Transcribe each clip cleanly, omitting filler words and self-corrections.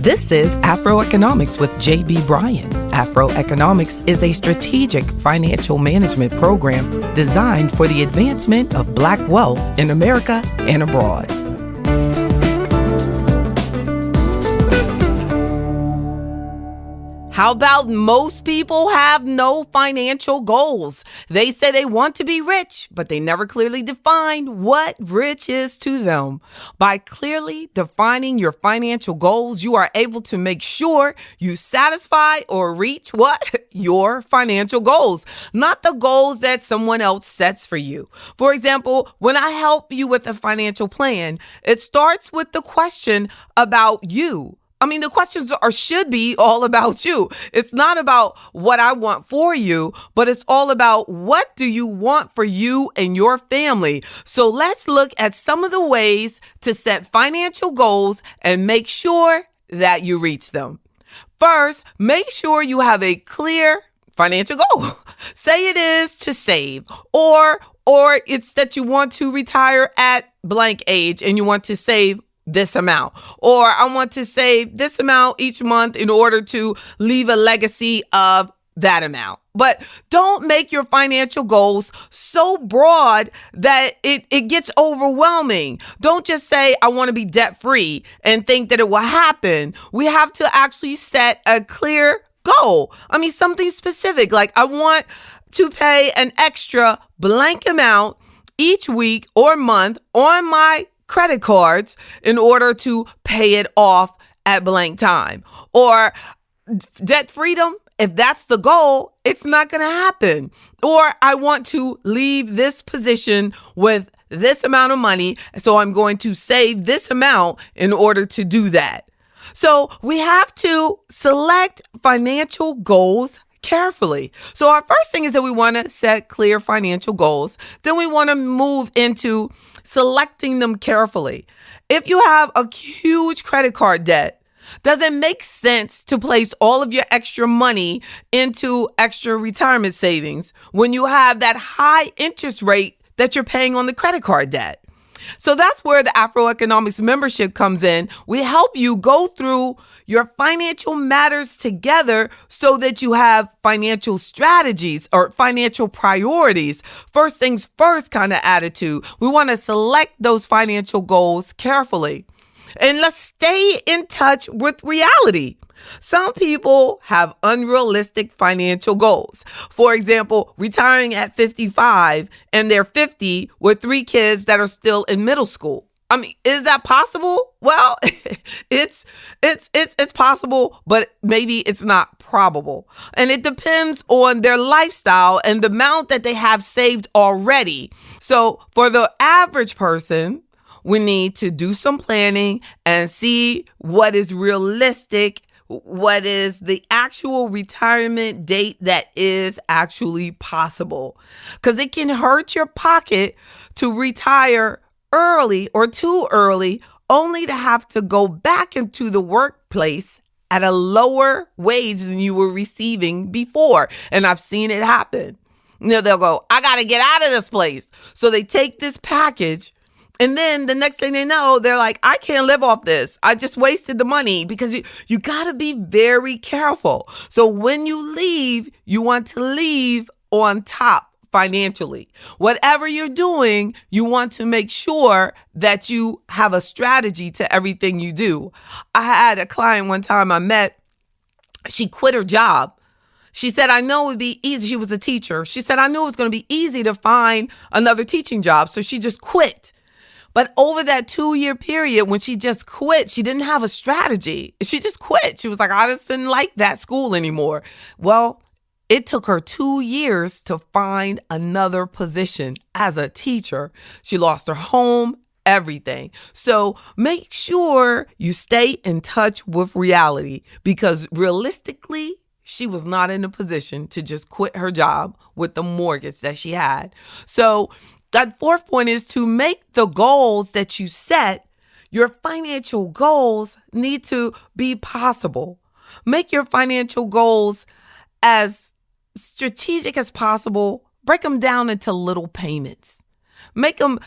This is AfroEconomics with J.B. Bryan. AfroEconomics is a strategic financial management program designed for the advancement of Black wealth in America and abroad. How about most people have no financial goals? They say they want to be rich, but they never clearly define what rich is to them. By clearly defining your financial goals, you are able to make sure you satisfy or reach what? Your financial goals, not the goals that someone else sets for you. For example, when I help you with a financial plan, it starts with the question about you. The questions should be all about you. It's not about what I want for you, but it's all about what do you want for you and your family. So let's look at some of the ways to set financial goals and make sure that you reach them. First, make sure you have a clear financial goal. Say it is to save, or it's that you want to retire at blank age and you want to save this amount, or I want to save this amount each month in order to leave a legacy of that amount. But don't make your financial goals so broad that it gets overwhelming. Don't just say, I want to be debt free and think that it will happen. We have to actually set a clear goal. Something specific, like I want to pay an extra blank amount each week or month on my credit cards in order to pay it off at blank time. Or debt freedom, if that's the goal, it's not going to happen. Or I want to leave this position with this amount of money, so I'm going to save this amount in order to do that. So we have to select financial goals carefully. So our first thing is that we want to set clear financial goals. Then we want to move into selecting them carefully. If you have a huge credit card debt, does it make sense to place all of your extra money into extra retirement savings when you have that high interest rate that you're paying on the credit card debt? So that's where the AfroEconomics membership comes in. We help you go through your financial matters together so that you have financial strategies or financial priorities. First things first kind of attitude. We want to select those financial goals carefully. And let's stay in touch with reality. Some people have unrealistic financial goals. For example, retiring at 55 and they're 50 with 3 kids that are still in middle school. Is that possible? Well, it's possible, but maybe it's not probable. And it depends on their lifestyle and the amount that they have saved already. So for the average person, we need to do some planning and see what is realistic, what is the actual retirement date that is actually possible. Because it can hurt your pocket to retire early or too early, only to have to go back into the workplace at a lower wage than you were receiving before. And I've seen it happen. They'll go, I got to get out of this place. So they take this package. And then the next thing they know, they're like, I can't live off this. I just wasted the money. Because you got to be very careful. So when you leave, you want to leave on top financially. Whatever you're doing, you want to make sure that you have a strategy to everything you do. I had a client one time I met. She quit her job. She said, I know it would be easy. She was a teacher. She said, I knew it was going to be easy to find another teaching job. So she just quit. But over that 2-year period, when she just quit, she didn't have a strategy. She just quit. She was like, I just didn't like that school anymore. Well, it took her 2 years to find another position as a teacher. She lost her home, everything. So make sure you stay in touch with reality, because realistically, she was not in a position to just quit her job with the mortgage that she had. So that fourth point is to make the goals that you set, your financial goals need to be possible. Make your financial goals as strategic as possible. Break them down into little payments. Make them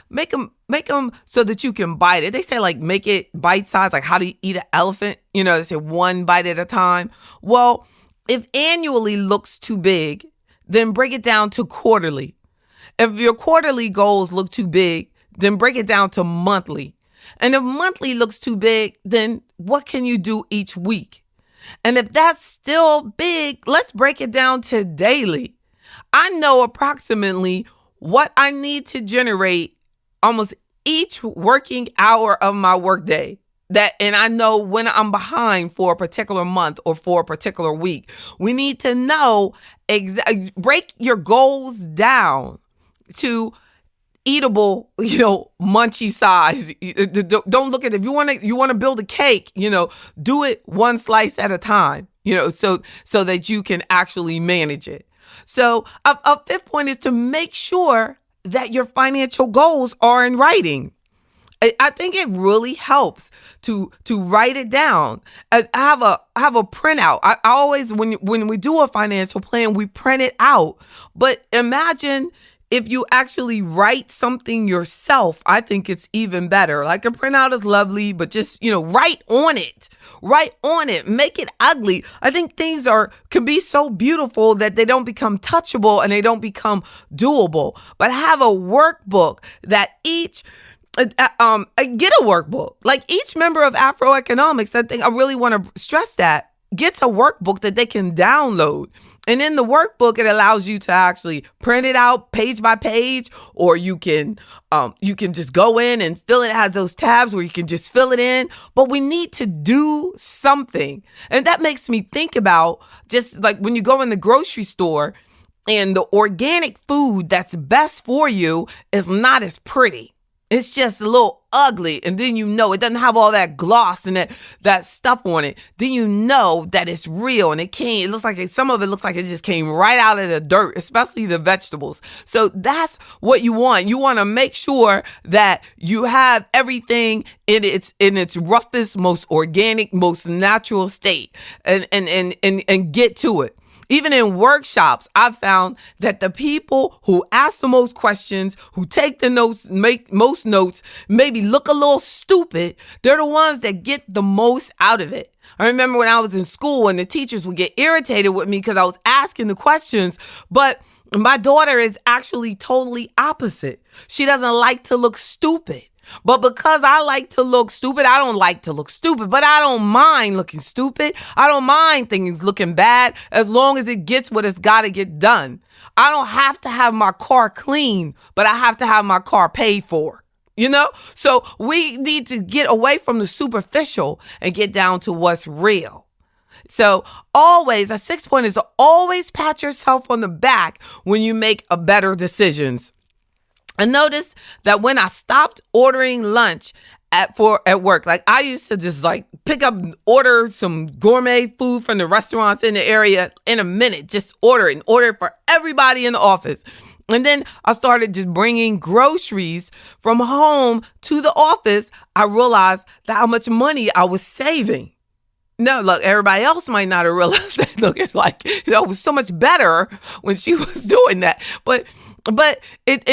so that you can bite it. They say like make it bite size, like how do you eat an elephant? They say one bite at a time. Well, if annually looks too big, then break it down to quarterly. If your quarterly goals look too big, then break it down to monthly. And if monthly looks too big, then what can you do each week? And if that's still big, let's break it down to daily. I know approximately what I need to generate almost each working hour of my workday. And I know when I'm behind for a particular month or for a particular week. We need to know break your goals down to eatable, munchy size. Don't look at it. If you want to build a cake, do it one slice at a time, so that you can actually manage it. So a fifth point is to make sure that your financial goals are in writing. I think it really helps to write it down. I have a printout. I always, when we do a financial plan, we print it out. But imagine if you actually write something yourself. I think it's even better. Like a printout is lovely, but just, write on it. Write on it. Make it ugly. I think things can be so beautiful that they don't become touchable and they don't become doable. But have a workbook that get a workbook. Like each member of AfroEconomics, I think I really want to stress that, gets a workbook that they can download. And in the workbook, it allows you to actually print it out page by page, or you can just go in and fill it. It has those tabs where you can just fill it in. But we need to do something. And that makes me think about just like when you go in the grocery store and the organic food that's best for you is not as pretty. It's just a little ugly. And then it doesn't have all that gloss and that stuff on it. Then that it's real. And some of it looks like it just came right out of the dirt, especially the vegetables. So that's what you want. You want to make sure that you have everything in its roughest, most organic, most natural state and get to it. Even in workshops, I've found that the people who ask the most questions, who take the notes, make most notes, maybe look a little stupid, they're the ones that get the most out of it. I remember when I was in school and the teachers would get irritated with me because I was asking the questions, but my daughter is actually totally opposite. She doesn't like to look stupid. But because I like to look stupid, I don't like to look stupid, but I don't mind looking stupid. I don't mind things looking bad as long as it gets what it's got to get done. I don't have to have my car clean, but I have to have my car paid for. So we need to get away from the superficial and get down to what's real. So a sixth point is to always pat yourself on the back when you make a better decisions. And notice that when I stopped ordering lunch at work, like I used to just order some gourmet food from the restaurants in the area in a minute, just order for everybody in the office. And then I started just bringing groceries from home to the office. I realized how much money I was saving. No, look, everybody else might not have realized that. Look, it was so much better when she was doing that. But it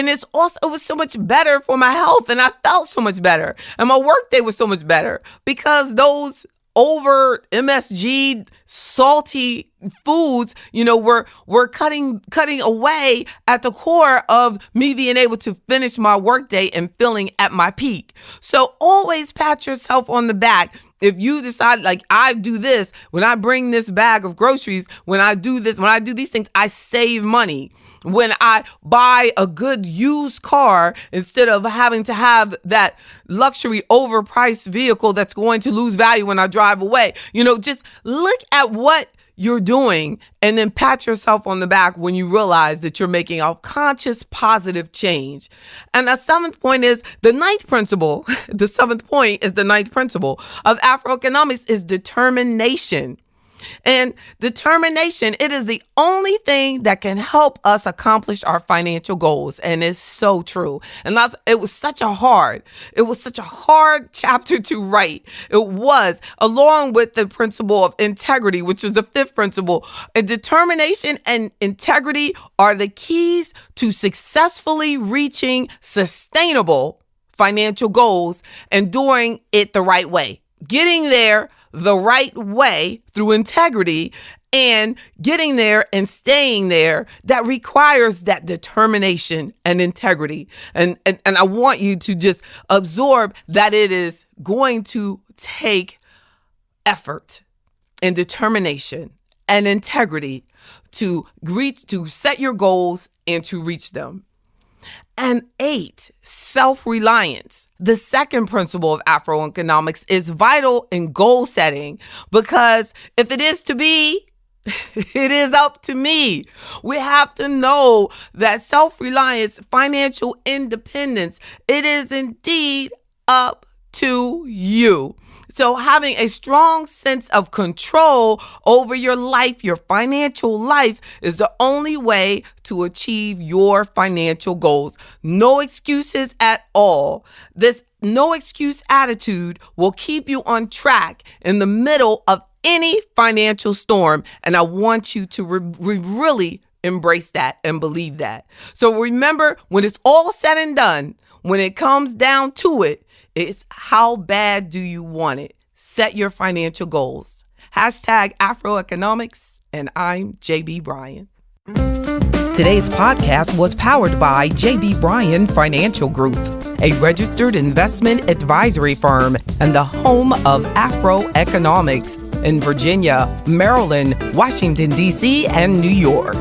was so much better for my health, and I felt so much better, and my workday was so much better because those over MSG salty foods, were cutting away at the core of me being able to finish my workday and feeling at my peak. So always pat yourself on the back. If you decide, like, I do this, when I bring this bag of groceries, when I do these things, I save money. When I buy a good used car, instead of having to have that luxury overpriced vehicle that's going to lose value when I drive away, just look at what you're doing and then pat yourself on the back when you realize that you're making a conscious positive change. And the seventh point is the ninth principle. The seventh point is the ninth principle of AfroEconomics is determination. And determination, it is the only thing that can help us accomplish our financial goals. And it's so true. And it was such a hard chapter to write. It was, along with the principle of integrity, which is the fifth principle. And determination and integrity are the keys to successfully reaching sustainable financial goals and doing it the right way. Getting there the right way through integrity and getting there and staying there, that requires that determination and integrity. And I want you to just absorb that it is going to take effort and determination and integrity to set your goals and to reach them. And 8, self-reliance. The second principle of AfroEconomics is vital in goal setting, because if it is to be, it is up to me. We have to know that self-reliance, financial independence, it is indeed up to you. So having a strong sense of control over your life, your financial life, is the only way to achieve your financial goals. No excuses at all. This no excuse attitude will keep you on track in the middle of any financial storm. And I want you to really embrace that and believe that. So remember, when it's all said and done, when it comes down to it, it's how bad do you want it? Set your financial goals. #AfroEconomics, and I'm JB Bryan. Today's podcast was powered by JB Bryan Financial Group, a registered investment advisory firm and the home of AfroEconomics in Virginia, Maryland, Washington, D.C., and New York.